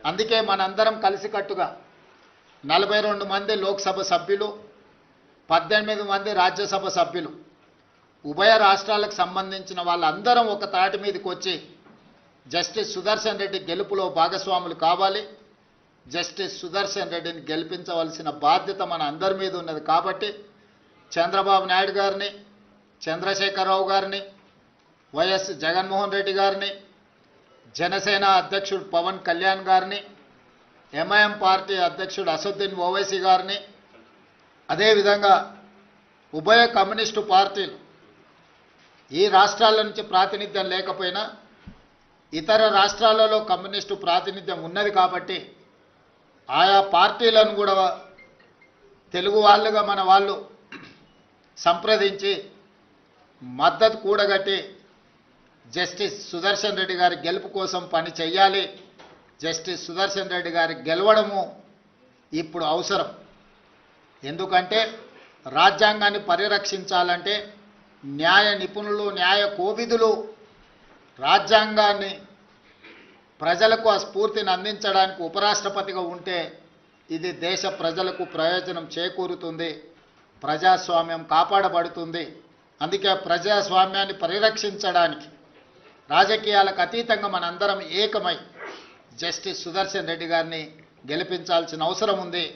అందుకే మనందరం కలిసికట్టుగా 42 మంది లోక్సభ సభ్యులు, 18 మంది రాజ్యసభ సభ్యులు, ఉభయ రాష్ట్రాలకు సంబంధించిన వాళ్ళందరం ఒక తాటి మీదకి వచ్చి జస్టిస్ సుదర్శన్ రెడ్డి గెలుపులో భాగస్వాములు కావాలి. జస్టిస్ సుదర్శన్ రెడ్డిని గెలిపించవలసిన బాధ్యత మన అందరి మీద ఉన్నది. కాబట్టి చంద్రబాబు నాయుడు గారిని, చంద్రశేఖరరావు గారిని, వైఎస్ జగన్మోహన్ రెడ్డి గారిని, జనసేన అధ్యక్షుడు పవన్ కళ్యాణ్ గారిని, ఎంఐఎం పార్టీ అధ్యక్షుడు అసదుద్దీన్ ఓవైసీ గారిని, అదేవిధంగా ఉభయ కమ్యూనిస్టు పార్టీలు ఈ రాష్ట్రాల నుంచి ప్రాతినిధ్యం లేకపోయినా ఇతర రాష్ట్రాలలో కమ్యూనిస్టు ప్రాతినిధ్యం ఉన్నది కాబట్టి ఆయా పార్టీలను కూడా తెలుగు వాళ్ళుగా మన వాళ్ళు సంప్రదించి మద్దతు కూడగట్టి జస్టిస్ సుదర్శన్ రెడ్డి గారి గెలుపు కోసం పని చేయాలి. జస్టిస్ సుదర్శన్ రెడ్డి గారి గెలవడము ఇప్పుడు అవసరం. ఎందుకంటే రాజ్యాంగాన్ని పరిరక్షించాలంటే న్యాయ నిపుణులు, న్యాయ కోవిదులు రాజ్యాంగాన్ని ప్రజలకు ఆ స్ఫూర్తిని అందించడానికి ఉపరాష్ట్రపతిగా ఉంటే ఇది దేశ ప్రజలకు ప్రయోజనం చేకూరుతుంది, ప్రజాస్వామ్యం కాపాడబడుతుంది. అందుకే ప్రజాస్వామ్యాన్ని పరిరక్షించడానికి రాజకీయాలకు అతీతంగా మనందరం ఏకమై జస్టిస్ సుదర్శన్ రెడ్డి గారిని గెలిపించాల్సిన అవసరం ఉంది.